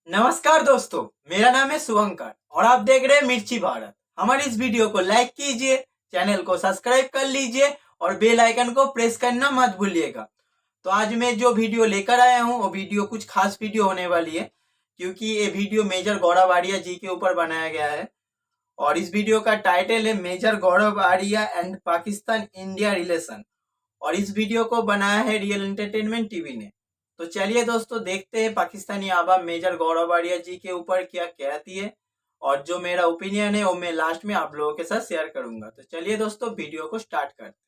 नमस्कार दोस्तों, मेरा नाम है शुभंकर और आप देख रहे हैं मिर्ची भारत। हमारी इस वीडियो को लाइक कीजिए, चैनल को सब्सक्राइब कर लीजिए और बेल आइकन को प्रेस करना मत भूलिएगा। तो आज मैं जो वीडियो लेकर आया हूँ वो वीडियो कुछ खास वीडियो होने वाली है, क्योंकि ये वीडियो मेजर गौरव आर्या जी के ऊपर बनाया गया है और इस वीडियो का टाइटल है major Gaurav Arya and Pakistan India relation और इस वीडियो को बनाया है रियल एंटरटेनमेंट टीवी ने। तो चलिए दोस्तों, देखते हैं पाकिस्तानी आवाम मेजर गौरव आर्या जी के ऊपर क्या कहती है और जो मेरा ओपिनियन है वो मैं लास्ट में आप लोगों के साथ शेयर करूंगा। तो चलिए दोस्तों, वीडियो को स्टार्ट करते हैं।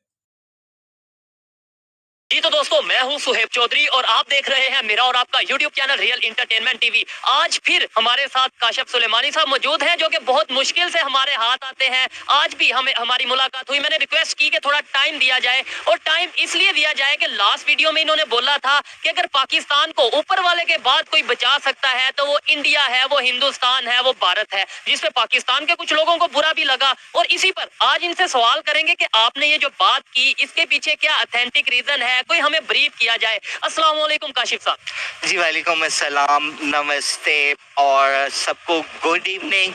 जी तो दोस्तों, मैं हूं सुहेब चौधरी और आप देख रहे हैं मेरा और आपका YouTube channel real entertainment TV. आज फिर हमारे साथ काशिफ सुलेमानी साहब मौजूद हैं, जो कि बहुत मुश्किल से हमारे हाथ आते हैं। आज भी हमारी मुलाकात हुई। मैंने रिक्वेस्ट की कि थोड़ा टाइम दिया जाए, और टाइम इसलिए दिया जाए कि लास्ट वीडियो में इन्होंने बोला था कि अगर पाकिस्तान को ऊपर वाले के बाद कोई बचा सकता है तो वो इंडिया है, वो हिंदुस्तान है, वो भारत है, जिसपे पाकिस्तान के कुछ लोगों को बुरा भी लगा। और इसी पर आज इनसे सवाल करेंगे कि आपने ये जो बात की, इसके पीछे क्या ऑथेंटिक रीजन है, कोई हमें ब्रीफ किया जाए। अस्सलाम वालेकुम काशिफ साहब। जी वालेकुम अस्सलाम, नमस्ते और सबको गुड इवनिंग।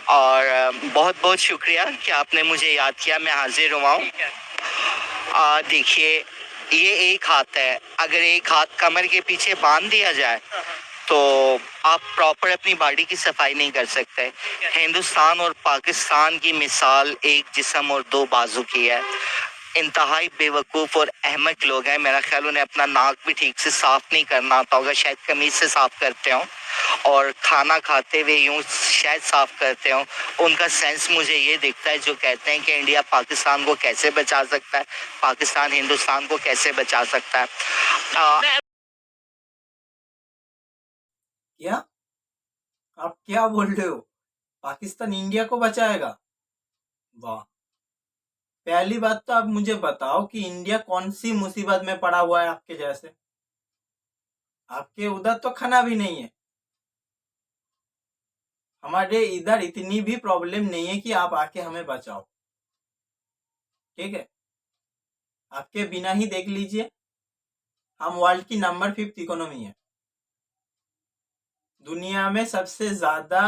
और बहुत बहुत शुक्रिया कि आपने मुझे याद किया, मैं हाजिर हुआ हूँ। देखिए, ये एक हाथ है, अगर एक हाथ कमर के पीछे बांध दिया जाए तो आप प्रॉपर अपनी बॉडी की सफाई नहीं कर सकते। हिंदुस्तान और पाकिस्तान की मिसाल एक जिस्म और दो बाजू की है। इंतहाई बेवकूफ़ और अहमक लोग हैं। मेरा ख्याल उन्हें अपना नाक भी ठीक से साफ़ नहीं करना आता होगा, शायद कमीज से साफ़ करते हों, और खाना खाते हुए यूँ शायद साफ़ करते हों। उनका सेंस मुझे ये दिखता है जो कहते हैं कि इंडिया पाकिस्तान को कैसे बचा सकता है, पाकिस्तान हिंदुस्तान को कैसे बचा सकता है। क्या आप क्या बोल रहे हो? पाकिस्तान इंडिया को बचाएगा? वाह! पहली बात तो आप मुझे बताओ कि इंडिया कौन सी मुसीबत में पड़ा हुआ है आपके जैसे? आपके उधर तो खाना भी नहीं है, हमारे इधर इतनी भी प्रॉब्लम नहीं है कि आप आके हमें बचाओ। ठीक है, आपके बिना ही देख लीजिए, हम वर्ल्ड की नंबर 5 इकोनॉमी है। दुनिया में सबसे ज्यादा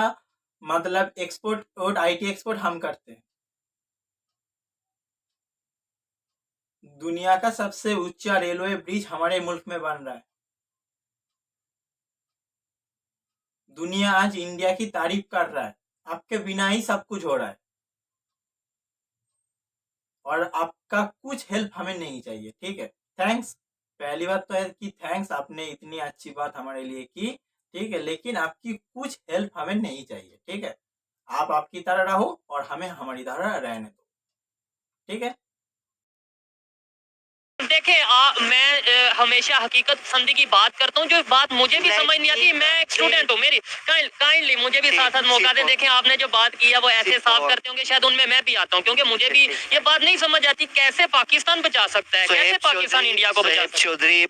मतलब एक्सपोर्ट और आईटी एक्सपोर्ट हम करते हैं। दुनिया का सबसे ऊंचा रेलवे ब्रिज हमारे मुल्क में बन रहा है। दुनिया आज इंडिया की तारीफ कर रहा है, आपके बिना ही सब कुछ हो रहा है और आपका कुछ हेल्प हमें नहीं चाहिए। ठीक है, थैंक्स। पहली बात तो है कि थैंक्स, आपने इतनी अच्छी बात हमारे लिए की। ठीक है, लेकिन आपकी कुछ हेल्प हमें नहीं चाहिए। ठीक है, आप आपकी तरह रहो और हमें हमारी तरह रहने दो। ठीक है। देखें, मैं हमेशा हकीकत पसंदी की बात करता हूँ, जो बात मुझे भी समझ नहीं आती। मैं एक स्टूडेंट हूँ, मेरी काइंडली मुझे भी साथ साथ मौका दें। देखें, आपने जो बात की है वो ऐसे साफ करते होंगे, शायद उनमें मैं भी आता हूँ, क्योंकि मुझे भी ये बात नहीं समझ आती कैसे पाकिस्तान बचा सकता है, कैसे पाकिस्तान इंडिया को बचा सकता है। चौधरी,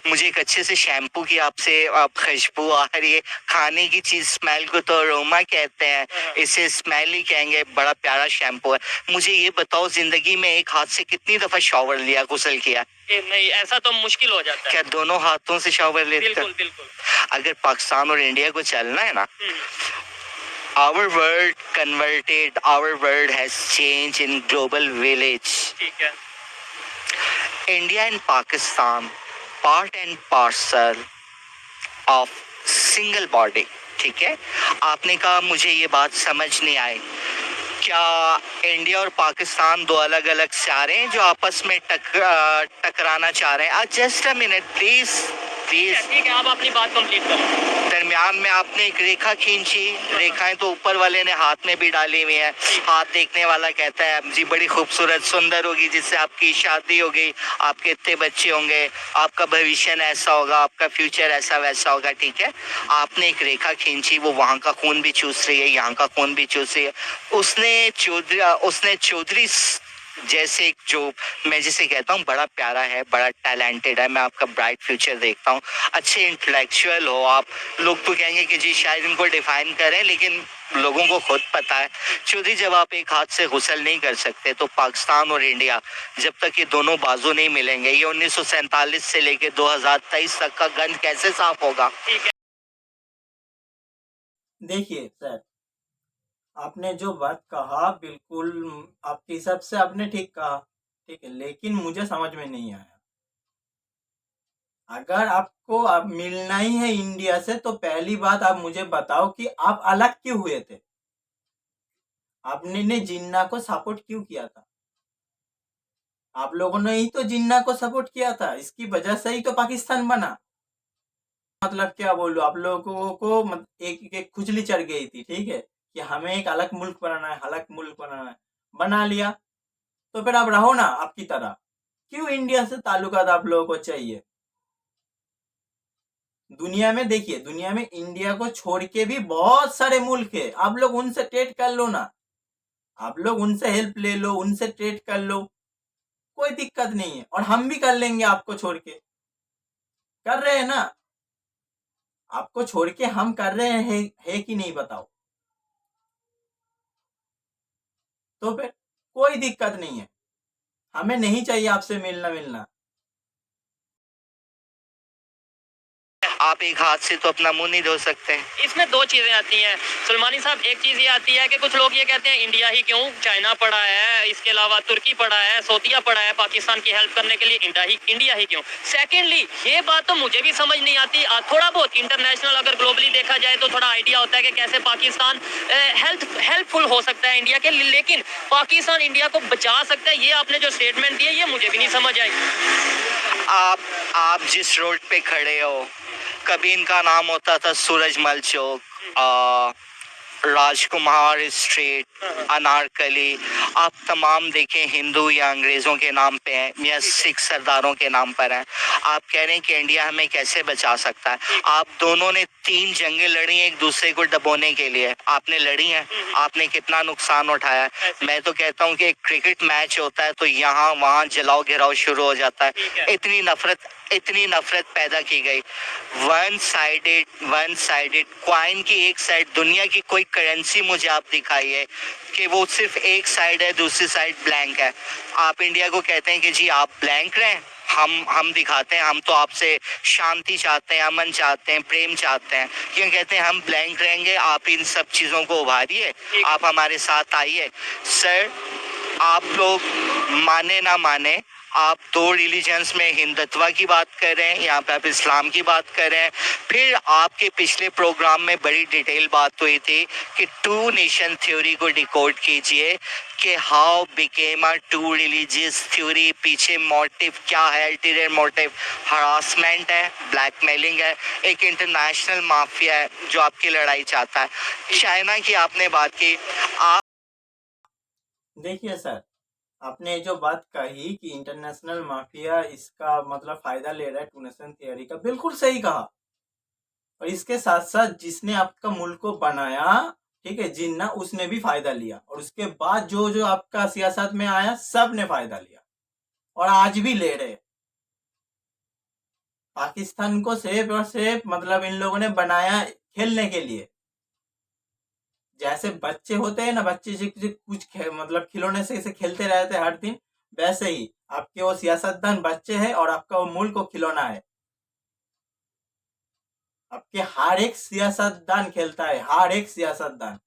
मुझे एक अच्छे से शैम्पू की आपसे खुशबू आ रही है। खाने की चीज स्मेल को तो अरोमा कहते हैं, इसे स्मेल ही कहेंगे। बड़ा प्यारा शैम्पू है। मुझे ये बताओ, जिंदगी में एक हाथ से कितनी दफा शॉवर लिया, गुसल किया? नहीं, ऐसा तो मुश्किल हो जाता है। क्या दोनों हाथों से शॉवर लेते? बिल्कुल बिल्कुल। अगर पाकिस्तान और इंडिया को चलना है ना, our world converted, our world has changed in global village. ठीक है। India and Pakistan part and parcel of single body. ठीक है, आपने कहा मुझे ये बात समझ नहीं आई। क्या इंडिया और पाकिस्तान दो अलग अलग सियारे हैं जो आपस में टकराना चाह रहे हैं? Just a minute please please. ठीक है, आप अपनी बात कंप्लीट करो। दरमियान में आपने एक रेखा खींची, रेखाएं तो ऊपर वाले ने हाथ में भी डाली हुई है। हाथ देखने वाला कहता है जी बड़ी खूबसूरत सुंदर होगी, जिससे आपकी शादी होगी, आपके इतने बच्चे होंगे, आपका भविष्य ऐसा होगा, आपका फ्यूचर ऐसा वैसा होगा। ठीक है, आपने एक रेखा खींची, वो वहां का खून भी चूस रही है, यहाँ का खून भी चूस रही है। उसने चौधरी जैसे जो मैं जिसे कहता हूँ बड़ा प्यारा है, बड़ा टैलेंटेड है, मैं आपका ब्राइट फ्यूचर देखता हूँ। अच्छे इंटेलेक्चुअल हो आप। लोग तो कहेंगे कि जी शायद इनको डिफाइन करें, लेकिन लोगों को खुद पता है। चौधरी, जब आप एक हाथ से गुसल नहीं कर सकते तो पाकिस्तान और इंडिया जब तक ये दोनों बाजू नहीं मिलेंगे, ये 1947 से लेके 2023 तक का गंद कैसे साफ होगा? देखिए सर, आपने जो बात कहा बिल्कुल आपके हिसाब से आपने ठीक कहा, ठीक है, लेकिन मुझे समझ में नहीं आया। अगर आपको अब मिलना ही है इंडिया से तो पहली बात आप मुझे बताओ कि आप अलग क्यों हुए थे? आपने ने जिन्ना को सपोर्ट क्यों किया था? आप लोगों ने ही तो जिन्ना को सपोर्ट किया था, इसकी वजह से ही तो पाकिस्तान बना। मतलब क्या बोलूं, आप लोगों को एक एक खुजली चढ़ गई थी, ठीक है, कि हमें एक अलग मुल्क बनाना है, अलग मुल्क बनाना है, बना लिया। तो फिर आप रहो ना आपकी तरह। क्यों इंडिया से ताल्लुकात आप लोगों को चाहिए? दुनिया में देखिए, दुनिया में इंडिया को छोड़ के भी बहुत सारे मुल्क है, आप लोग उनसे ट्रेड कर लो ना। आप लोग उनसे हेल्प ले लो, उनसे ट्रेड कर लो, कोई दिक्कत नहीं है, और हम भी कर लेंगे आपको छोड़ के। कर रहे हैं ना? आपको छोड़ के हम कर रहे हैं है कि नहीं बताओ? तो फिर कोई दिक्कत नहीं है, हमें नहीं चाहिए आपसे मिलना मिलना। आप एक हाथ से तो अपना मुंह नहीं धो सकते। इसमें दो चीजें आती हैं सुलेमानी साहब। एक चीज ये आती है कि कुछ लोग ये कहते हैं इंडिया ही क्यों, चाइना पड़ा है, इसके अलावा तुर्की पड़ा है, सऊदीया पड़ा है पाकिस्तान की हेल्प करने के लिए, इंडिया ही क्यों। सेकेंडली ये बात तो मुझे भी समझ नहीं आती। थोड़ा बहुत इंटरनेशनल अगर ग्लोबली देखा जाए तो थोड़ा आइडिया होता है कि कैसे पाकिस्तान हेल्पफुल हो सकता है इंडिया के, लेकिन पाकिस्तान इंडिया को बचा सकता है, ये आपने जो स्टेटमेंट दी है ये मुझे भी नहीं समझ आई। आप जिस रोड पे खड़े हो, कभी इनका नाम होता था सूरजमल चौक, राजकुमार स्ट्रीट, अनारकली। आप तमाम देखें हिंदू या अंग्रेजों के नाम पे हैं या सिख सरदारों के नाम पर हैं। आप कह रहे हैं कि इंडिया हमें कैसे बचा सकता है? आप दोनों ने 3 जंगें लड़ी एक दूसरे को दबोने के लिए, आपने लड़ी हैं, आपने कितना नुकसान उठाया है। मैं तो कहता हूँ कि एक क्रिकेट मैच होता है तो यहाँ वहाँ जलाओ गिराओ शुरू हो जाता है। इतनी नफरत पैदा की गई। वन साइडेड क्वाइन की एक साइड, दुनिया की कोई करेंसी मुझे आप दिखाइए कि वो सिर्फ एक साइड है, दूसरी साइड ब्लैंक है। आप इंडिया को कहते हैं कि जी आप ब्लैंक रहें, हम दिखाते हैं, हम तो आपसे शांति चाहते हैं, अमन चाहते हैं, प्रेम चाहते हैं। क्यों कहते हैं हम ब्लैंक रहेंगे? आप इन सब चीजों को उभारिए, आप हमारे साथ आइए। सर, आप लोग माने ना माने, आप 2 रिलीजन्स में हिंदुत्व की बात कर रहे हैं, यहाँ पे आप इस्लाम की बात कर रहे हैं। फिर आपके पिछले प्रोग्राम में बड़ी डिटेल बात हुई थी कि 2 नेशन थ्योरी को डिकोड कीजिए कि how became a 2 religious theory. पीछे मोटिव क्या है? अल्टीरियर मोटिव हरासमेंट है, ब्लैकमेलिंग है, एक इंटरनेशनल माफिया है जो आपकी लड़ाई चाहता है। चाइना की आपने बात की। आप देखिए सर, आपने जो बात कही कि इंटरनेशनल माफिया इसका मतलब फायदा ले रहा है टू नेशन थियरी का, बिल्कुल सही कहा। और इसके साथ साथ जिसने आपका मुल्क को बनाया, ठीक है, जिन्ना, उसने भी फायदा लिया, और उसके बाद जो जो आपका सियासत में आया सब ने फायदा लिया और आज भी ले रहे। पाकिस्तान को सिर्फ और सिर्फ मतलब इन लोगों ने बनाया खेलने के लिए। जैसे बच्चे होते हैं ना, बच्चे से कुछ मतलब खिलौने से खेलते रहते हैं हर दिन, वैसे ही आपके वो सियासतदान बच्चे हैं और आपका वो मुल्क को खिलौना है। आपके हर एक सियासतदान खेलता है, हर एक सियासतदान।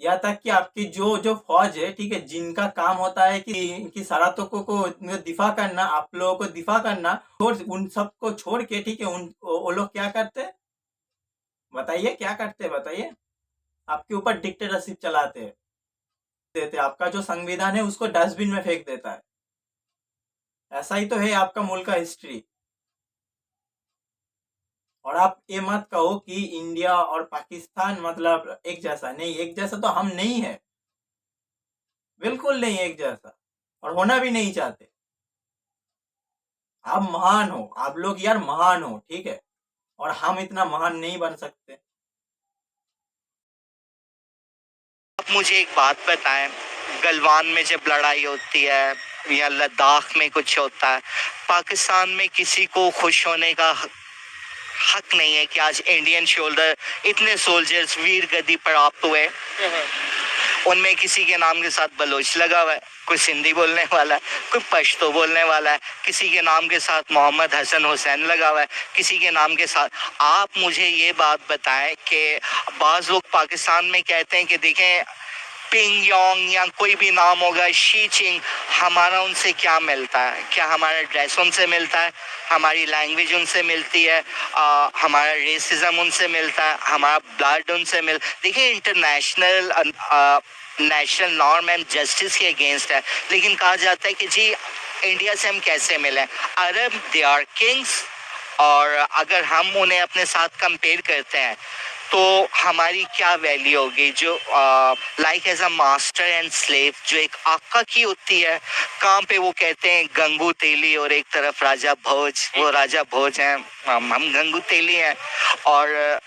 यहाँ तक कि आपकी जो जो फौज है, ठीक है, जिनका काम होता है कि इनकी शरारतों को दिफा करना, आप लोगों को दिफा करना, छोड़ उन सबको छोड़ के, ठीक है, उन वो लोग क्या करते? बताइए क्या करते, बताइए। आपके ऊपर डिक्टेटरशिप चलाते हैं, देते, आपका जो संविधान है उसको डस्टबिन में फेंक देता है। ऐसा ही तो है आपका मुल्क का हिस्ट्री। और आप ये मत कहो कि इंडिया और पाकिस्तान मतलब एक जैसा नहीं, एक जैसा तो हम नहीं है, बिल्कुल नहीं एक जैसा, और होना भी नहीं चाहते। आप महान हो, आप लोग यार महान हो, ठीक है, और हम इतना महान नहीं बन सकते। आप मुझे एक बात बताएं, गलवान में जब लड़ाई होती है या लद्दाख में कुछ होता है, पाकिस्तान में किसी को खुश होने का हक नहीं है कि आज इंडियन शोल्डर इतने सोल्जर्स वीर गति प्राप्त हुए, उनमें किसी के नाम के साथ बलोच लगा हुआ है। कोई सिंधी बोलने वाला है, कोई पश्तो बोलने वाला है, किसी के नाम के साथ मोहम्मद हसन हुसैन लगा हुआ है, किसी के नाम के साथ। आप मुझे ये बात बताएं कि बाज़ लोग पाकिस्तान में कहते हैं कि देखें पिंग योंग या कोई भी नाम होगा, शी चिंग, हमारा उनसे क्या मिलता है? क्या हमारा ड्रेस उनसे मिलता है? हमारी लैंग्वेज उनसे मिलती है? हमारा रेसिज्म उनसे मिलता है? हमारा ब्लड उनसे देखिए international national norm and justice के अगेंस्ट है, लेकिन कहा जाता है कि जी इंडिया से हम कैसे मिले? अरब दे आर किंग्स, और अगर हम उन्हें अपने साथ कंपेयर करते हैं तो हमारी क्या वैल्यू होगी? जो like as a master and slave, जो एक आका की होती है, कहाँ पे वो कहते हैं गंगू तेली और एक तरफ राजा भोज, वो राजा भोज हैं, हम गंगू तेली हैं। और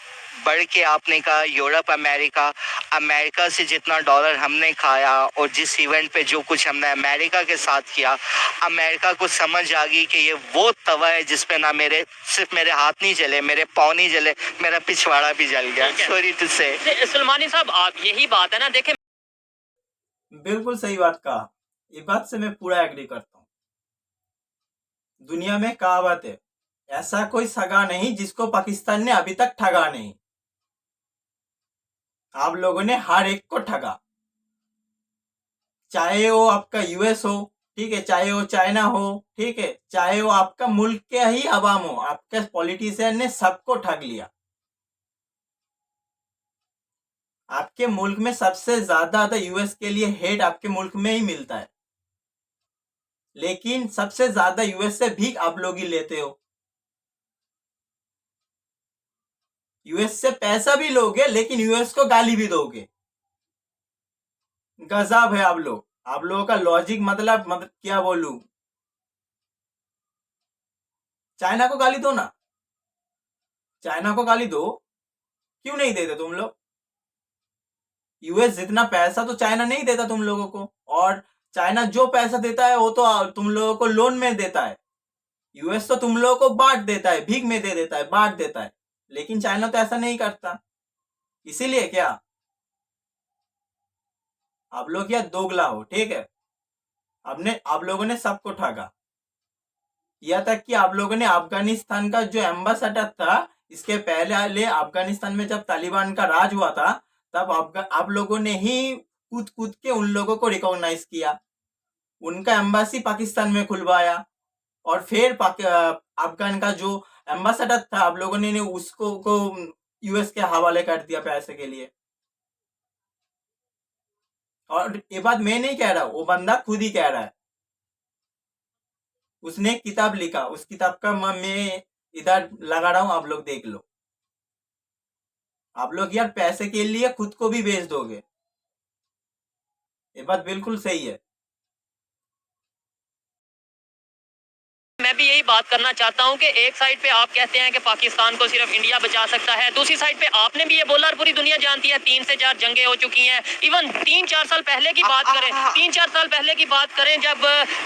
बढ़ के आपने कहा यूरोप, अमेरिका से जितना डॉलर हमने खाया और जिस इवेंट पे जो कुछ हमने अमेरिका के साथ किया, अमेरिका को समझ आ गई कि ये वो तवा है जिस पे ना सिर्फ मेरे हाथ नहीं जले, मेरे पाँव नहीं जले, मेरा पिछवाड़ा भी जल गया। सॉरी टू से। सुलेमानी साहब, आप यही बात है ना, देखें बिल्कुल सही बात कहा, ये बात से मैं पूरा एग्री करता हूँ। दुनिया में कहावत है, ऐसा कोई सगा नहीं जिसको पाकिस्तान ने अभी तक ठगा नहीं। आप लोगों ने हर एक को ठगा, चाहे वो आपका यूएस हो, ठीक है, चाहे वो चाइना हो, ठीक है, चाहे वो आपका मुल्क के ही अवाम हो, आपके पॉलिटिशियन ने सबको ठग लिया। आपके मुल्क में सबसे ज्यादा यूएस के लिए हेड आपके मुल्क में ही मिलता है, लेकिन सबसे ज्यादा यूएस से भीख आप लोग ही लेते हो। यूएस से पैसा भी लोगे लेकिन यूएस को गाली भी दोगे। गजब है आप लोगों का लॉजिक, मतलब क्या बोलूं। चाइना को गाली दो ना, चाइना को गाली दो, क्यों नहीं देते तुम लोग? यूएस जितना पैसा तो चाइना नहीं देता तुम लोगों को, और चाइना जो पैसा देता है वो तो तुम लोगों को लोन में देता है। यूएस तो तुम लोगों को बांट देता है, भीख में दे देता है, बांट देता है, लेकिन चाइना तो ऐसा नहीं करता। इसीलिए क्या आप लोग क्या दोगला हो, ठीक है। आप लोगों ने सबको ठगा, यह तक कि आप लोगों ने अफगानिस्तान का जो एम्बेसडर था, इसके पहले अफगानिस्तान में जब तालिबान का राज हुआ था, तब आप लोगों ने ही कूद कूद के उन लोगों को रिकॉग्नाइज किया, उनका एम्बेसी पाकिस्तान में खुलवाया, और फिर अफगान का जो एम्बेसडर था आप लोगों ने उसको यूएस के हवाले कर दिया पैसे के लिए। और ये बात मैं नहीं कह रहा, वो बंदा खुद ही कह रहा है, उसने एक किताब लिखा, उस किताब का मैं इधर लगा रहा हूं, आप लोग देख लो। आप लोग यार पैसे के लिए खुद को भी बेच दोगे, ये बात बिल्कुल सही है। मैं भी यही बात करना चाहता हूं कि एक साइड पे आप कहते हैं कि पाकिस्तान को सिर्फ इंडिया बचा सकता है, दूसरी साइड पे आपने भी ये बोला और पूरी दुनिया जानती है 3 से 4 जंगें हो चुकी हैं। इवन 3-4 साल पहले की बात करें, 3-4 साल पहले की बात करें, जब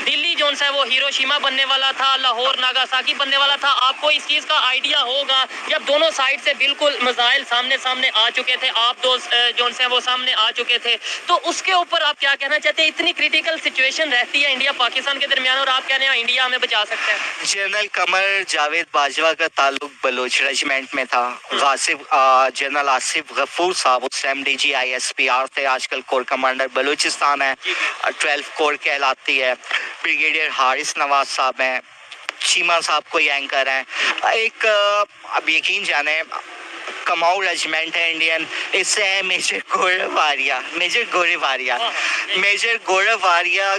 दिल्ली जोन है वो हिरोशिमा बनने वाला था, लाहौर नागासाकी बनने वाला था, आपको इस चीज का आइडिया होगा। जब दोनों साइड से बिल्कुल मिसाइल सामने सामने आ चुके थे, आप दो जोन है वो सामने आ चुके थे, तो उसके ऊपर आप क्या कहना चाहते हैं? इतनी क्रिटिकल सिचुएशन रहती है इंडिया पाकिस्तान के दरमियान और आप कह रहे हैं इंडिया हमें बचा सकता है। जनरल कमर जावेद बाजवा का ताल्लुक बलोच रेजिमेंट में था। जनरल आसिफ गफूर साहब उस टाइम DG ISPR थे, आजकल कोर कमांडर बलूचिस्तान है, 12 कोर कहलाती है। ब्रिगेडियर हारिस नवाज साहब हैं, चीमा साहब कोई एंकर हैं। एक अब यकीन जाने कमाऊ रेजिमेंट है इंडियन, इससे है मेजर गौरव आर्या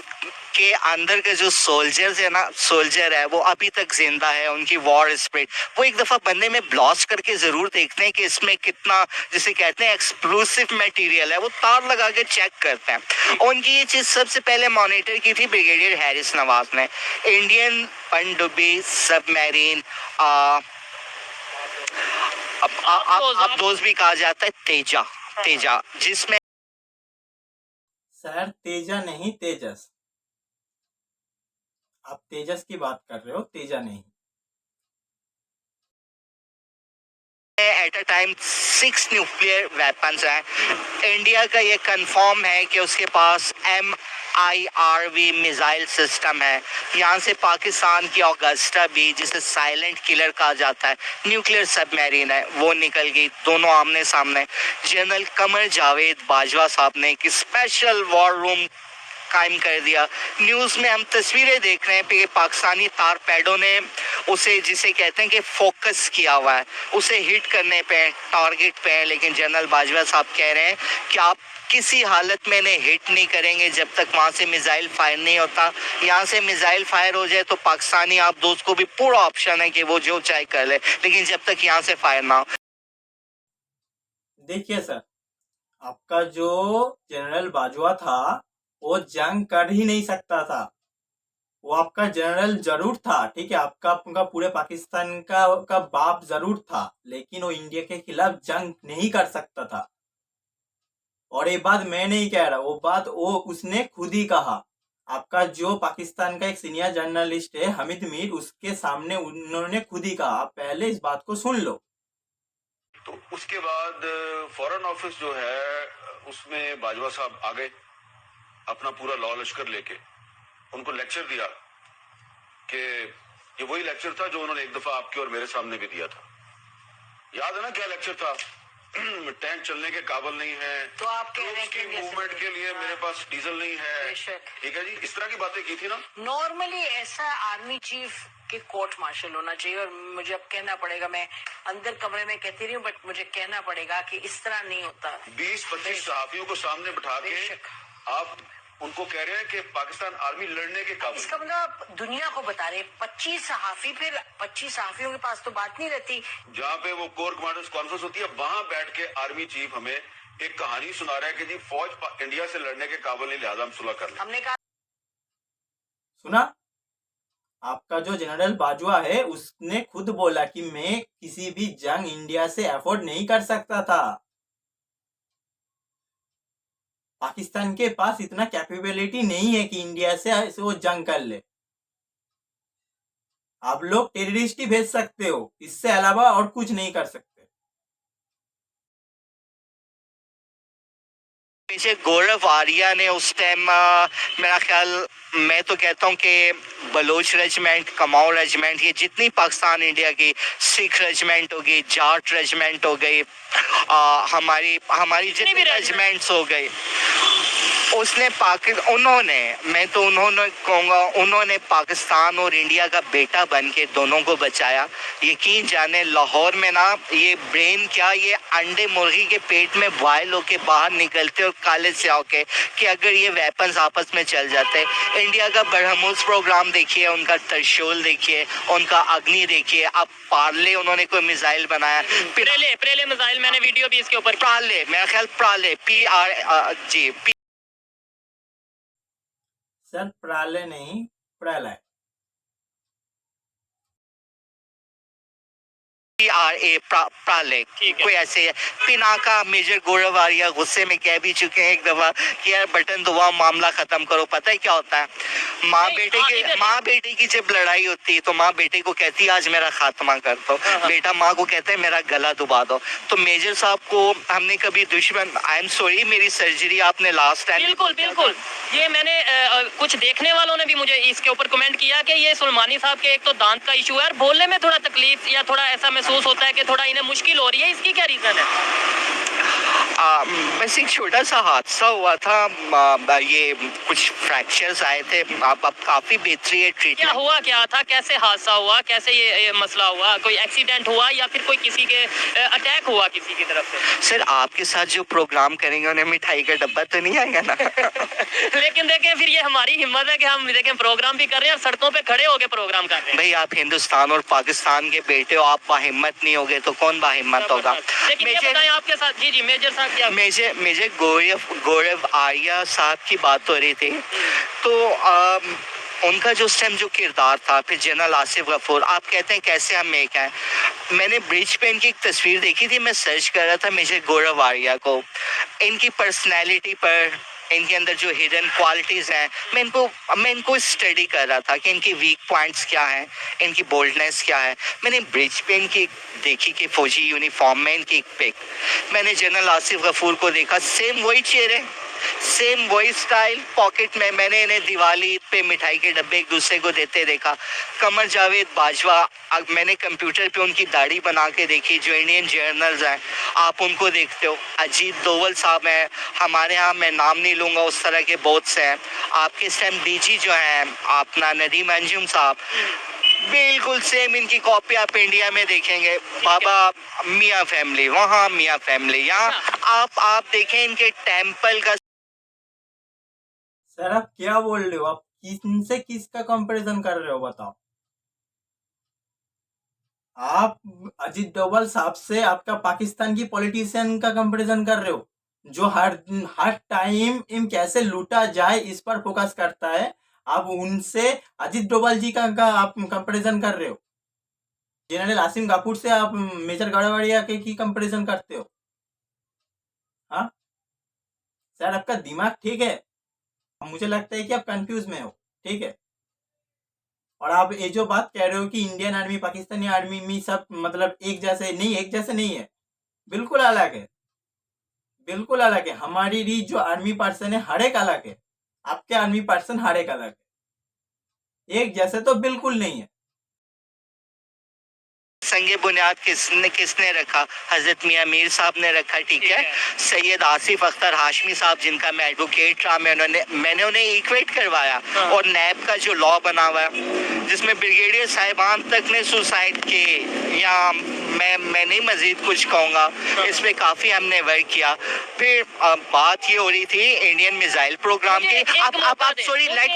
के अंदर के जो सोल्जर है वो अभी तक जिंदा है, उनकी वॉर स्पिरिट वो एक दफा बंदे में ब्लास्ट करके जरूर देखते हैं कि इसमें कितना, जिसे कहते हैं एक्सप्लोसिव मटेरियल है, वो तार लगा के चेक करते हैं। उनकी ये चीज सबसे पहले मॉनिटर की थी ब्रिगेडियर हैरिस नवाज ने। इंडियन पनडुब्बी सबमरीन, अब दोस्त भी कहा जाता है तेजा, जिसमें सर तेजा नहीं, तेजस, आप तेजस की बात कर रहे हो, तेजा नहीं। At a time 6 nuclear weapons हैं। इंडिया का ये कंफर्म है कि उसके पास MIRV मिसाइल सिस्टम है। यहाँ से पाकिस्तान की ऑगस्टा भी, जिसे साइलेंट किलर कहा जाता है, न्यूक्लियर सबमरीन है, वो निकल गई। दोनों आमने सामने। जनरल कमर जावेद बाजवा साहब ने एक स्पेशल वॉर रूम कायम कर दिया। न्यूज़ में हम तस्वीरें देख रहे हैं कि पाकिस्तानी तारपेडो ने उसे, जिसे कहते हैं कि फोकस किया हुआ है, उसे हिट करने पे, टारगेट पे है। लेकिन जनरल बाजवा साहब कह रहे हैं कि आप किसी हालत में इन्हें हिट नहीं करेंगे जब तक वहां से मिसाइल फायर नहीं होता। यहाँ से मिसाइल फायर हो जाए तो पाकिस्तानी आप दोस्त को भी पूरा ऑप्शन है कि वो जो चाहे कर ले, लेकिन जब तक यहाँ से फायर ना हो। देखिए सर, आपका जो जनरल बाजवा था वो जंग कर ही नहीं सकता था। वो आपका जनरल जरूर था, ठीक है, आपका पूरे पाकिस्तान का बाप जरूर था, लेकिन वो इंडिया के खिलाफ जंग नहीं कर सकता था। और ये बात मैं नहीं कह रहा, वो बात उसने खुद ही कहा। आपका जो पाकिस्तान का एक सीनियर जर्नलिस्ट है हमीद मीर, उसके सामने उन्होंने खुद ही कहा। आप पहले इस बात को सुन लो। तो उसके बाद फॉरेन ऑफिस जो है उसमें बाजवा साहब आ गए अपना पूरा लॉ लश्कर लेके। उनको लेक्चर दिया कि ये वही लेक्चर था जो उन्होंने एक दफा आपके और मेरे सामने भी दिया था। याद है ना क्या लेक्चर था? टैंक चलने के काबिल नहीं है, तो आप कह रहे हैं की कि मूवमेंट के लिए मेरे पास डीजल नहीं है, बेशक। ठीक है जी, इस तरह की बातें की थी ना। नॉर्मली ऐसा आर्मी चीफ के कोर्ट मार्शल होना चाहिए। और मुझे अब कहना पड़ेगा, मैं अंदर कमरे में कहती रही हूँ, बट मुझे कहना पड़ेगा कि इस तरह नहीं होता। 20-25 सहाफियों को सामने बिठा के बेशक। आप उनको कह रहे हैं कि पाकिस्तान आर्मी लड़ने के काबिल। इसका मतलब आप दुनिया को बता रहे 25 सहाफी, फिर 25 सहाफियों के पास तो बात नहीं रहती। जहाँ पे वो कोर कमांडर्स कॉन्फ्रेंस होती है, वहां बैठ के आर्मी चीफ हमें एक कहानी सुना रहा है कि जी फौज इंडिया से लड़ने के काबिल नहीं, लिहाजा हम सुलह कर लें। हमने कहा सुना? आपका जो जनरल बाजवा है उसने खुद बोला कि मैं किसी भी जंग इंडिया से अफोर्ड नहीं कर सकता था। पाकिस्तान के पास इतना कैपेबिलिटी नहीं है कि इंडिया से वो जंग कर ले। आप लोग टेररिस्ट ही भेज सकते हो, इससे अलावा और कुछ नहीं कर सकते। मेजर गौरव आर्या ने उस टाइम मेरा ख्याल, मैं तो कहता हूँ कि बलोच रेजिमेंट, कमाऊ रेजिमेंट, ये जितनी पाकिस्तान इंडिया की सिख रेजिमेंट हो गई, जाट रेजिमेंट हो गई, हमारी जितनी रेजिमेंट्स हो गई, उसने उन्होंने कहूँगा, उन्होंने पाकिस्तान और इंडिया का बेटा बन के दोनों को बचाया। यकीन जाने लाहौर में ना, ये ब्रेन क्या, ये अंडे मुर्गी के पेट में बॉयल होके बाहर निकलते और काले से होके, कि अगर ये वेपन्स आपस में चल जाते। इंडिया का ब्रह्मोस प्रोग्राम देखिए, उनका त्रिशूल देखिए, उनका अग्नि देखिए। अब पार्ले उन्होंने कोई मिसाइल बनाया, प्रेले मिसाइल, मैंने वीडियो भी इसके ऊपर। प्राले, मेरा ख्याल प्राले, PRG सर प्राले नहीं, प्रलय। प्राले कोई ऐसे है। पिनाका मेजर गौरव आर्या गुस्से में कह भी चुके हैं एक दफा कि यार बटन दबाओ, मामला खत्म करो। पता है क्या होता है, माँ बेटे की जब लड़ाई होती है तो माँ बेटे को कहती है आज मेरा खात्मा कर दो, बेटा माँ को कहता है मेरा गला दबा दो। तो मेजर साहब को हमने कभी दुश्मन, आई एम सॉरी, मेरी सर्जरी आपने लास्ट टाइम। बिल्कुल बिल्कुल, ये मैंने कुछ देखने वालों ने भी मुझे इसके ऊपर कमेंट किया कि ये सुलेमानी साहब के एक तो दांत का इशू है और बोलने में थोड़ा तकलीफ या थोड़ा ऐसा महसूस होता है कि थोड़ा इन्हें मुश्किल हो रही है। इसकी क्या रीजन है? बस एक छोटा सा हादसा हुआ था, ये कुछ फ्रैक्चर्स आए थे। अब काफी बेहतरी है ट्रीटमेंट। क्या हुआ, क्या था, कैसे हादसा हुआ, कैसे ये मसला हुआ? कोई एक्सीडेंट हुआ या फिर कोई किसी के अटैक हुआ किसी की तरफ से? सर आपके साथ जो प्रोग्राम करेंगे उन्हें मिठाई का डब्बा तो नहीं आएगा ना? लेकिन देखें, फिर ये हमारी हिम्मत है कि हम देखें प्रोग्राम भी कर रहे हैं और सड़कों पे खड़े होकर प्रोग्राम कर रहे हैं। भाई आप हिंदुस्तान और पाकिस्तान के बेटे हो, आप बाहिम्मत नहीं होगे तो कौन बाहिम्मत होगा? लेकिन ये बताएं आपके साथ, जी मेजर साहब क्या? मेजर गौरव आर्या साहब की बात हो रही थी, तो उनका जो उस टाइम जो किरदार था, फिर जनरल आसिफ गफूर, आप कहते हैं कैसे हम एक हैं। मैंने ब्रिज पे इनकी एक तस्वीर देखी थी, मैं सर्च कर रहा था मेजर गौरव आर्या को, इनकी पर्सनैलिटी पर, इनके अंदर जो हिडन क्वालिटीज़ हैं, मैं इनको स्टडी कर रहा था कि इनकी वीक पॉइंट्स क्या हैं, इनकी बोल्डनेस क्या है। मैंने ब्रिज पे इनकी देखी कि फौजी यूनिफॉर्म में इनकी एक पिक, मैंने जनरल आसिफ गफूर को देखा, सेम वही चेहरे, सेम वही स्टाइल, पॉकेट में मैंने इन्हें दिवाली पे मिठाई के डब्बे एक दूसरे को देते देखा। कमर जावेद बाजवा, मैंने कंप्यूटर पे उनकी दाढ़ी बना के देखी, जो इंडियन जर्नल्स हैं आप उनको देखते हो। अजीत डोवल साहब हैं हमारे यहाँ, मैं नाम नहीं लूँगा, उस तरह के बहुत से हैं। आपके इस टाइम डीजी जो हैं अपना नदीम अंजुम साहब, बिल्कुल सेम इनकी कॉपी आप इंडिया में देखेंगे। बाबा मियाँ फैमिली, वहाँ मियाँ फैमिली, यहाँ आप देखें इनके टेम्पल का। सर आप क्या बोल रहे हो? आप किनसे किसका कंपैरिजन कर रहे हो बताओ? आप अजीत डोभाल साहब से आपका पाकिस्तान की पॉलिटिशियन का कंपैरिजन कर रहे हो, जो हर हर टाइम इन कैसे लूटा जाए इस पर फोकस करता है। आप उनसे अजीत डोभाल जी का आप कंपैरिजन कर रहे हो। जनरल आसिम कपूर से आप मेजर गढ़वाड़िया के की कंपैरिजन करते हो। हाँ सर, आपका दिमाग ठीक है? मुझे लगता है कि आप कंफ्यूज में हो, ठीक है। और आप ये जो बात कह रहे हो कि इंडियन आर्मी पाकिस्तानी आर्मी में सब मतलब एक जैसे नहीं, एक जैसे नहीं है, बिल्कुल अलग है, बिल्कुल अलग है। हमारी रीच जो आर्मी पर्सन है हर एक अलग है, आपके आर्मी पर्सन हर एक अलग है, एक जैसे तो बिल्कुल नहीं है। संगे बुनियाद किसने रखा? हजरत मियाँ मीर साहब ने रखा, ठीक है। सैयद आसिफ अख्तर हाशमी साहब, जिनका मैं एडवोकेट रहा, मैंने उन्हें इक्वेट करवाया। और नैब का जो लॉ बना हुआ है जिसमें ब्रिगेडियर साहिबान तक ने सुसाइड किए, या मैं नहीं मजीद कुछ कहूँगा, इस पे काफ़ी हमने वर्क किया। फिर बात ये हो रही थी इंडियन मिसाइल प्रोग्राम की। आप सॉरी, लेट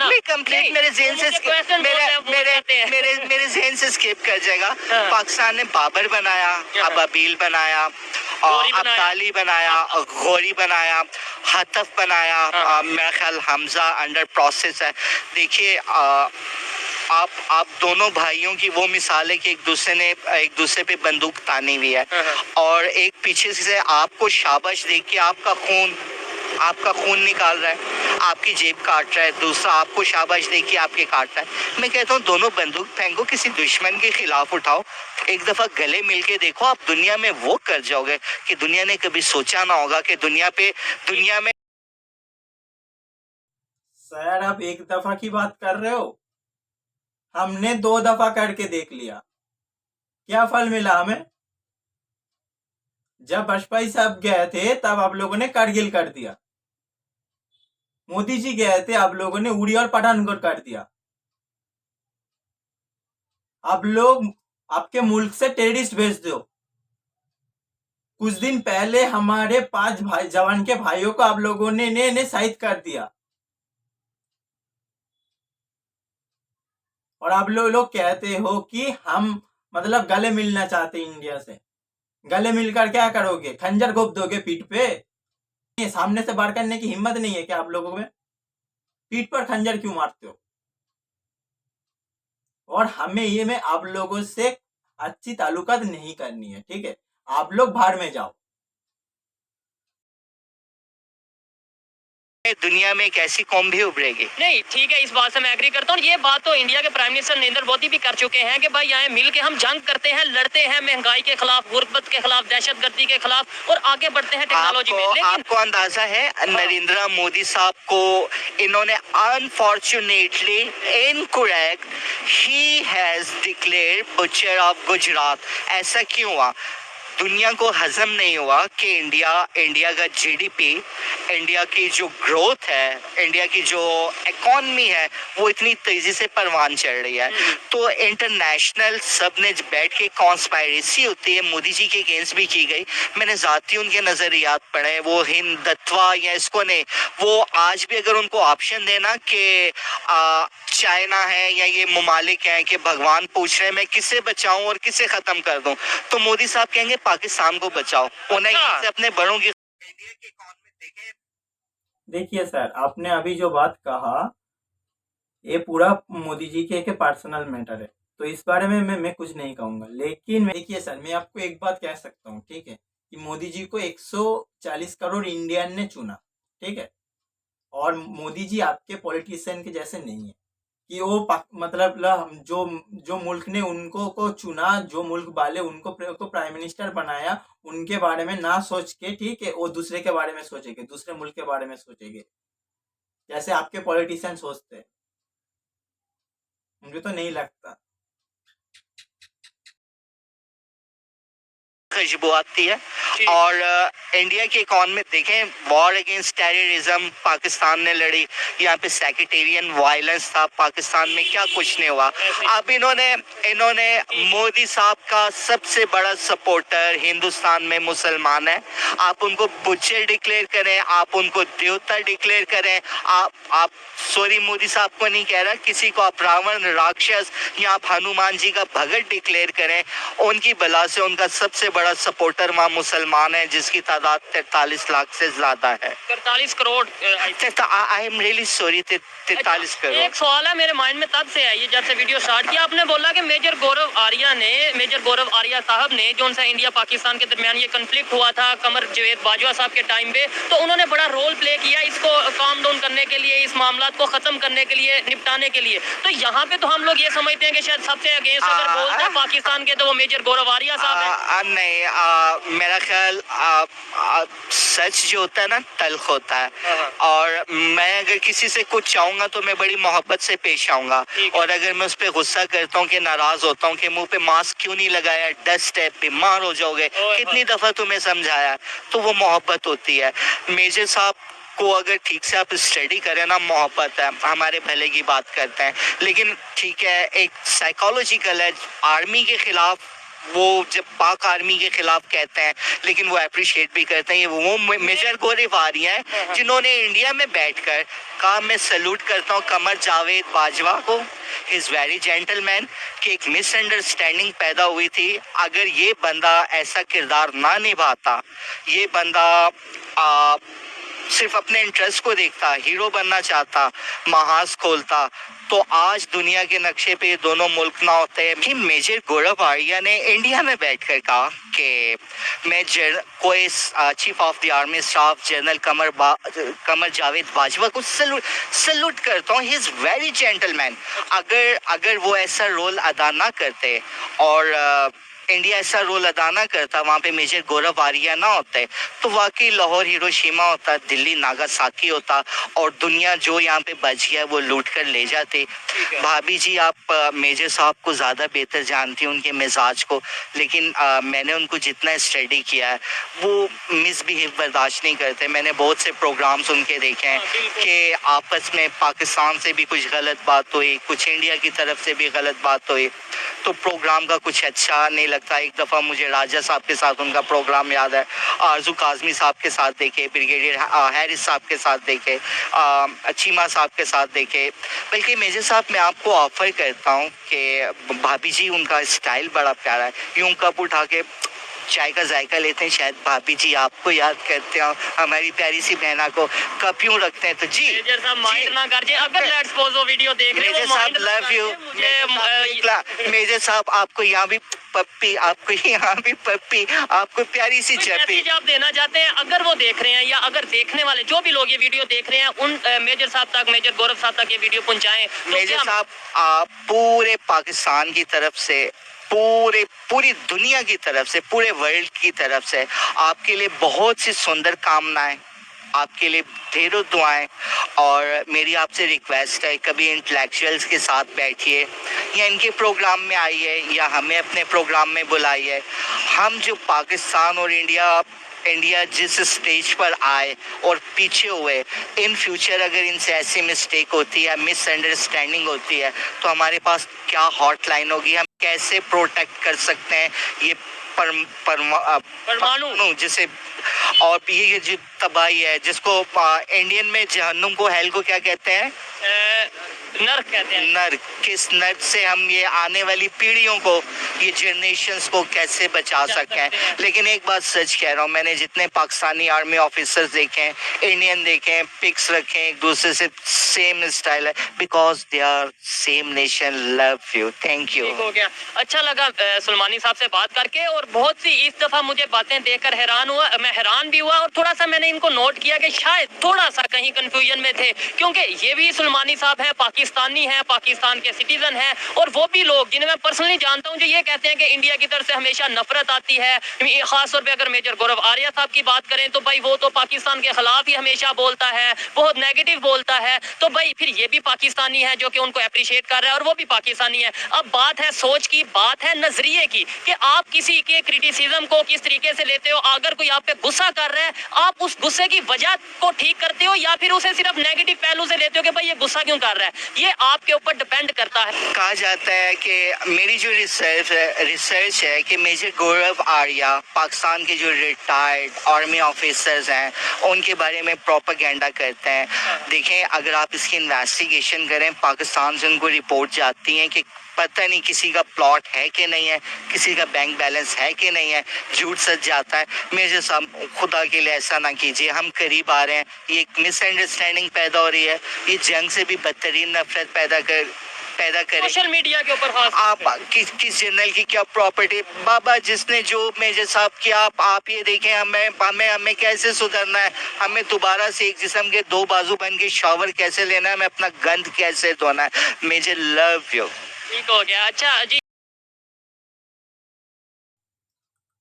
मी कंप्लीट, मेरे ज़हन से स्किप कर जाएगा। पाकिस्तान ने बाबर बनाया, अबाबील बनाया, अब्दाली बनाया, गौरी बनाया, हतफ बनाया, मेरा ख्याल हमजा अंडर प्रोसेस है। देखिए आप दोनों भाइयों की वो मिसाल है कि एक दूसरे पे बंदूक तानी हुई है, और एक पीछे से आपको शाबाश देख के आपका खून निकाल रहा है, आपकी जेब काट रहा है, दूसरा आपको शाबाश दे के आपके काट रहा है। मैं कहता हूँ दोनों बंदूक फेंको, किसी दुश्मन के खिलाफ उठाओ, एक दफा गले मिल के देखो, आप दुनिया में वो कर जाओगे कि दुनिया ने कभी सोचा ना होगा कि दुनिया में। सर आप एक दफा की बात कर रहे हो, हमने 2 दफा करके देख लिया, क्या फल मिला हमें? जब वाजपेयी साहब गए थे तब आप लोगों ने करगिल कर दिया, मोदी जी गए थे आप लोगों ने उड़ी और पठानकोट कर दिया। आप लोग आपके मुल्क से टेररिस्ट भेज दो। कुछ दिन पहले हमारे 5 भाई जवान के भाइयों को आप लोगों ने शहीद कर दिया, और आप लोग कहते हो कि हम मतलब गले मिलना चाहते इंडिया से। गले मिलकर क्या करोगे? खंजर घोप दोगे पीठ पे? सामने से वार करने की हिम्मत नहीं है क्या आप लोगों में? पीठ पर खंजर क्यों मारते हो? और हमें ये में आप लोगों से अच्छी ताल्लुकात नहीं करनी है, ठीक है। आप लोग बाहर में जाओ। दुनिया में एक ऐसी कौम भी उभरेगी। नहीं, ठीक है, इस बात से मैं एग्री करता हूँ। ये बात तो इंडिया के प्राइम मिनिस्टर नरेंद्र मोदी भी कर चुके हैं कि भाई यहाँ मिल के हम जंग करते हैं, लड़ते हैं महंगाई के खिलाफ, गुर्बत के खिलाफ, दहशतगर्दी के खिलाफ, और आगे बढ़ते हैं टेक्नोलॉजी में। लेकिन आपको अंदाजा है नरेंद्र मोदी साहब को इन्होंने unfortunately incorrect he has declared butcher of Gujarat. ऐसा क्यों हुआ? दुनिया को हजम नहीं हुआ कि इंडिया का जीडीपी, इंडिया की जो ग्रोथ है, इंडिया की जो इकॉनमी है, वो इतनी तेजी से परवान चढ़ रही है। तो इंटरनेशनल सब ने बैठ के कॉन्स्पायरेसी होती है, मोदी जी के अगेंस्ट भी की गई। मैंने जाती उनके नजरियात पढ़े, वो हिंदुत्व या इसको नहीं, वो आज भी अगर उनको ऑप्शन देना कि चाइना है या ये ममालिक हैं कि भगवान पूछ रहे हैं मैं किसे बचाऊं और किसे खत्म कर दूं, तो मोदी साहब कहेंगे पाकिस्तान को बचाओ, उन्हें से अपने बड़ों की। देखिए सर, आपने अभी जो बात कहा ये पूरा मोदी जी के पर्सनल मैटर है, तो इस बारे में मैं कुछ नहीं कहूंगा। लेकिन देखिए सर, मैं आपको एक बात कह सकता हूँ, ठीक है, कि मोदी जी को 140 करोड़ इंडियन ने चुना, ठीक है। और मोदी जी आपके पॉलिटिशियन के जैसे नहीं है कि वो मतलब जो जो मुल्क ने उनको को चुना, जो मुल्क वाले उनको को प्राइम मिनिस्टर बनाया, उनके बारे में ना सोच के, ठीक है, वो दूसरे के बारे में सोचेंगे, दूसरे मुल्क के बारे में सोचेंगे, जैसे आपके पॉलिटिशियन सोचते हैं। मुझे तो नहीं लगता। खुशबू आती है। और इंडिया की इकॉनमी देखें, वॉर अगेंस्ट टेररिज्म पाकिस्तान ने लड़ी, यहाँ पे सेक्रेटेरियन वायलेंस था पाकिस्तान में, क्या कुछ नहीं हुआ। अब इन्होंने मोदी साहब का सबसे बड़ा सपोर्टर हिंदुस्तान में मुसलमान है। आप उनको बुच्चर डिक्लेयर करें, आप उनको देवता डिक्लेयर करें, आप सॉरी मोदी साहब को नहीं कह रहा, किसी को आप रावण, राक्षस या आप हनुमान जी का भगत डिक्लेयर करें, उनकी बला से उनका सबसे बड़ा सपोर्टर वहाँ मुसलमान है, जिसकी तादाद 43 लाख से ज्यादा है। 43 crore. I am really sorry, 43 crore. एक सवाल है मेरे माइंड में तब से है, ये जब से वीडियो स्टार्ट किया आपने बोला कि मेजर गौरव आर्या साहब ने जो उनसे इंडिया पाकिस्तान के दरमियान ये कन्फ्लिक्ट हुआ था कमर जावेद बाजवा साहब के टाइम पे, तो उन्होंने बड़ा रोल प्ले किया इसको काम डाउन करने के लिए, इस मामला को खत्म करने के लिए, निपटाने के लिए। तो यहाँ पे तो हम लोग ये समझते हैं कि शायद सबसे अगेंस्ट अगर बोलते हैं पाकिस्तान के तो वो मेजर गौरव आर्या साहब है। नहीं, मेरा ख्याल सच जो होता है ना तल्ख होता है, और मैं अगर किसी से कुछ चाहूंगा तो मैं बड़ी मोहब्बत से पेश आऊंगा, और अगर मैं उस पर गुस्सा करता हूँ कि नाराज होता हूँ कि मुंह पे मास्क क्यों नहीं लगाया, डस्ट है, बीमार हो जाओगे, कितनी दफा तुम्हें समझाया, तो वो मोहब्बत होती है। मेजर साहब को अगर ठीक से आप स्टडी करें ना, मोहब्बत है, हमारे भले की बात करते हैं, लेकिन ठीक है एक साइकोलॉजिकल है। आर्मी के खिलाफ वो जब पाक आर्मी के खिलाफ कहते हैं, लेकिन वो अप्रिशिएट भी करते हैं। वो मेजर गौरव आर्या है जिन्होंने इंडिया में बैठकर कहा, मैं सल्यूट करता हूँ कमर जावेद बाजवा को, ही इज वेरी जेंटलमैन, कि एक मिसअंडरस्टैंडिंग पैदा हुई थी। अगर ये बंदा ऐसा किरदार ना निभाता, ये बंदा सिर्फ अपने इंटरेस्ट को देखता, हीरो बनना चाहता, महाज खोलता, तो आज दुनिया के नक्शे पे दोनों मुल्क ना होते। कि मेजर गौरव आर्या ने इंडिया में बैठकर कहा कि मैं कोई chief of the army staff general Qamar Javed Bajwa को सल्यूट करता हूँ, ही इज वेरी जेंटलमैन। अगर वो ऐसा रोल अदा ना करते और इंडिया ऐसा रोल अदा ना करता, वहाँ पे मेजर गौरव आर्या ना होते, तो वाकई लाहौर हिरोशिमा होता, दिल्ली नागासाकी होता, और दुनिया जो यहाँ पे बच गया वो लूट कर ले जाते। भाभी जी आप मेजर साहब को ज़्यादा बेहतर जानती हैं, उनके मिजाज को, लेकिन मैंने उनको जितना स्टडी किया है वो मिसबिहेव बर्दाश्त नहीं करते। मैंने बहुत से प्रोग्राम्स उनके देखे हैं कि आपस में पाकिस्तान से भी कुछ गलत बात हुई, कुछ इंडिया की तरफ से भी गलत बात हुई, तो प्रोग्राम का कुछ अच्छा नहीं लगता। एक दफ़ा मुझे राजा साहब के साथ उनका प्रोग्राम याद है, आरजू काजमी साहब के साथ देखे, ब्रिगेडियर हैरिस साहब के साथ देखे, चीमा साहब के साथ देखे। बल्कि मेजर साहब मैं आपको ऑफर करता हूँ कि भाभी जी उनका स्टाइल बड़ा प्यारा है, यूं कप उठा के चाय का जायका लेते हैं, शायद भाभी जी आपको याद करते हो, हमारी प्यारी सी बहना को कप यूं रखते हैं। तो जी मेजर साहब माइंड ना कर, अगर लेट्स सपोज वो वीडियो देख रहे हैं, मेजर साहब लव यू। मेजर साहब आपको यहाँ भी पप्पी, आपको यहाँ भी पप्पी, आपको प्यारी सी चप्पी आप देना चाहते हैं अगर वो देख रहे हैं, या अगर देखने वाले जो भी लोग ये वीडियो देख रहे हैं उन मेजर साहब तक, मेजर गौरव साहब तक ये वीडियो पहुंचाएं। मेजर साहब आप पूरे पाकिस्तान की तरफ से, पूरी दुनिया की तरफ से, पूरे वर्ल्ड की तरफ से आपके लिए बहुत सी सुंदर कामनाएं, आपके लिए ढेरों दुआएं, और मेरी आपसे रिक्वेस्ट है कभी इंटेलेक्चुअल्स के साथ बैठिए, या इनके प्रोग्राम में आइए, या हमें अपने प्रोग्राम में बुलाइए। हम जो पाकिस्तान और इंडिया जिस स्टेज पर आए और पीछे हुए, इन फ्यूचर अगर इनसे ऐसी मिस्टेक होती है, मिसअंडरस्टैंडिंग होती है, तो हमारे पास क्या हॉटलाइन होगी, हम कैसे प्रोटेक्ट कर सकते हैं ये परमाणु जिसे, और ये जो तबाही है जिसको इंडियन में जहन्नुम को, हेल को क्या कहते हैं, नर्क कहते हैं। नर्क, किस नर्क से हम ये आने वाली पीढ़ियों को, ये जनरेशंस को कैसे बचा सकते हैं। लेकिन एक बात सच कह रहा हूँ, मैंने जितने पाकिस्तानी आर्मी ऑफिसर्स देखे हैं, इंडियन देखे हैं, पिक्स रखे हैं, एक दूसरे से सेम स्टाइल है, because they are same nation. Love you, thank you. ठीक हो गया। अच्छा लगा सुलेमानी साहब से बात करके, और बहुत सी इस दफा मुझे बातें देखकर मैं हैरान भी हुआ, और थोड़ा सा मैंने इनको नोट किया कि शायद थोड़ा सा कहीं कंफ्यूजन में थे, क्योंकि ये भी सुलेमानी साहब हैं, पाकिस्तानी हैं, पाकिस्तान के सिटीजन हैं, और वो भी लोग जिन्हें मैं पर्सनली जानता हूं जो ये कहते हैं कि इंडिया की तरफ से हमेशा नफरत आती है। खासतौर पर अगर मेजर गौरव आर्या साहब की बात करें तो भाई वो तो पाकिस्तान के खिलाफ ही हमेशा बोलता है, बहुत नेगेटिव बोलता है। तो भाई फिर ये भी पाकिस्तानी है जो कि उनको अप्रिशिएट कर रहा है, और वो भी पाकिस्तानी है। अब बात है सोच की, बात है नजरिए की, कि आप किसी के क्रिटिसिज्म को किस तरीके से लेते हो। अगर कोई आप पे गुस्सा कर रहा है, आप उस गुस्से की वजह को ठीक करते हो, या फिर उसे सिर्फ नेगेटिव पहलू से लेते हो कि भाई ये गुस्सा क्यों कर रहा है। ये आपके ऊपर डिपेंड करता है। कहा जाता है कि मेरी जो रिसर्च है कि मेजर गौरव आर्या पाकिस्तान के जो रिटायर्ड आर्मी ऑफिसर्स हैं उनके बारे में प्रोपेगेंडा करते हैं। देखें, अगर आप इसकी इन्वेस्टिगेशन करें, पाकिस्तान से उनको रिपोर्ट जाती है कि पता नहीं किसी का प्लॉट है कि नहीं है, किसी का बैंक बैलेंस है कि नहीं है, झूठ सच जाता है। मेरे साहब, खुदा के लिए ऐसा ना कीजिए, हम करीब आ रहे हैं, ये एक मिसअंडरस्टैंडिंग पैदा हो रही है, ये जंग से भी बदतरीन नफरत पैदा करे। सोशल मीडिया के ऊपर आप किस जनरल की क्या प्रॉपर्टी, बाबा जिसने जो मेजर साहब किया, आप ये देखें, हमें कैसे सुधरना है, हमें दोबारा से एक जिस्म के दो बाजू बन के शावर कैसे लेना है, हमें अपना गंद कैसे धोना है। Major love you. ठीक हो गया। अच्छा जी,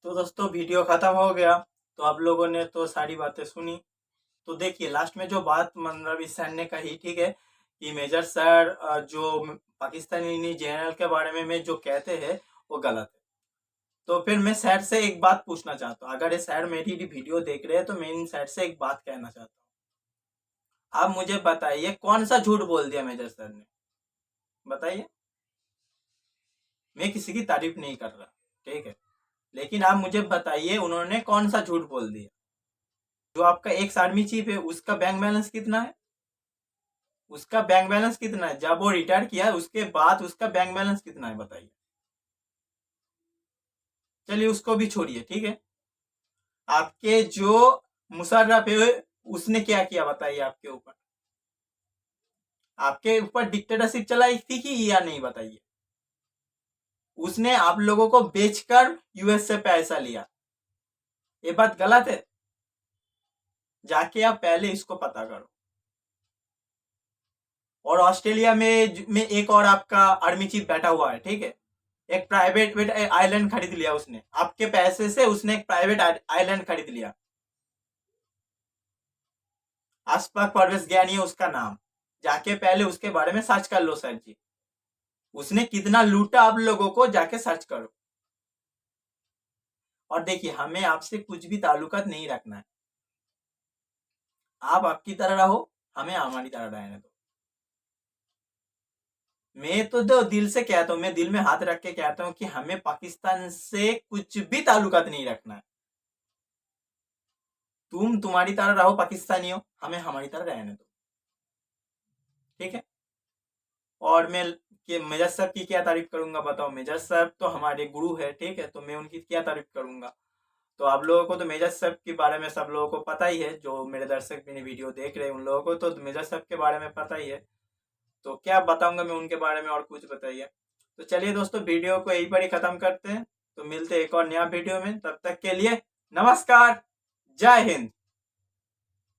तो दोस्तों वीडियो खत्म हो गया। तो आप लोगों ने तो सारी बातें सुनी। तो देखिए लास्ट में जो बात मनरवी सर ने कही, ठीक है, कि मेजर सर जो पाकिस्तानी जनरल के बारे में जो कहते हैं वो गलत है। तो फिर मैं सर से एक बात पूछना चाहता हूँ, अगर ये सर मेरी वीडियो देख रहे हैं तो मैं इन सर से एक बात कहना चाहता हूँ। आप मुझे बताइए कौन सा झूठ बोल दिया मेजर सर ने, बताइए। मैं किसी की तारीफ नहीं कर रहा, ठीक है, लेकिन आप मुझे बताइए उन्होंने कौन सा झूठ बोल दिया। जो आपका एक्स आर्मी चीफ है उसका बैंक बैलेंस कितना है, उसका बैंक बैलेंस कितना है, जब वो रिटायर किया है उसके बाद उसका बैंक बैलेंस कितना है, बताइए। चलिए उसको भी छोड़िए, ठीक है। आपके जो मुशर्रफ है उसने क्या किया, बताइए। आपके ऊपर डिक्टेटरशिप चलाई थी कि या नहीं, बताइए। उसने आप लोगों को बेचकर यूएस से पैसा लिया, ये बात गलत है। जाके आप पहले इसको पता करो। और ऑस्ट्रेलिया में एक और आपका आर्मी चीफ बैठा हुआ है, ठीक है, एक प्राइवेट आइलैंड खरीद लिया उसने, आपके पैसे से उसने एक प्राइवेट आइलैंड खरीद लिया। अशफाक परवेज ज्ञानी है उसका नाम, जाके पहले उसके बारे में सर्च कर लो सर जी। उसने कितना लूटा आप लोगों को, जाके सर्च करो। और देखिए हमें आपसे कुछ भी ताल्लुकात नहीं रखना है, आप आपकी तरह रहो, हमें हमारी तरह रहने दो। मैं तो दिल से कहता हूँ, मैं दिल में हाथ रख के कहता हूँ कि हमें पाकिस्तान से कुछ भी ताल्लुकात नहीं रखना है। तुम तुम्हारी तरह रहो, पाकिस्तानी हो, हमें हमारी तरह रहने दो, ठीक है। और मैं मेजर साहब की क्या तारीफ करूंगा, बताओ। मेजर साहब तो हमारे गुरु है, ठीक है, तो मैं उनकी क्या तारीफ करूंगा। तो आप लोगों को तो मेजर साहब के बारे में सब लोगों को पता ही है, जो मेरे दर्शक मेरी वीडियो देख रहे हैं उन लोगों को तो मेजर साहब के बारे में पता ही है। तो क्या बताऊंगा मैं उनके बारे में, और कुछ बताइए। तो चलिए दोस्तों वीडियो को यही पर ही खत्म करते हैं। तो मिलते हैं एक और नया वीडियो में, तब तक के लिए नमस्कार, जय हिंद।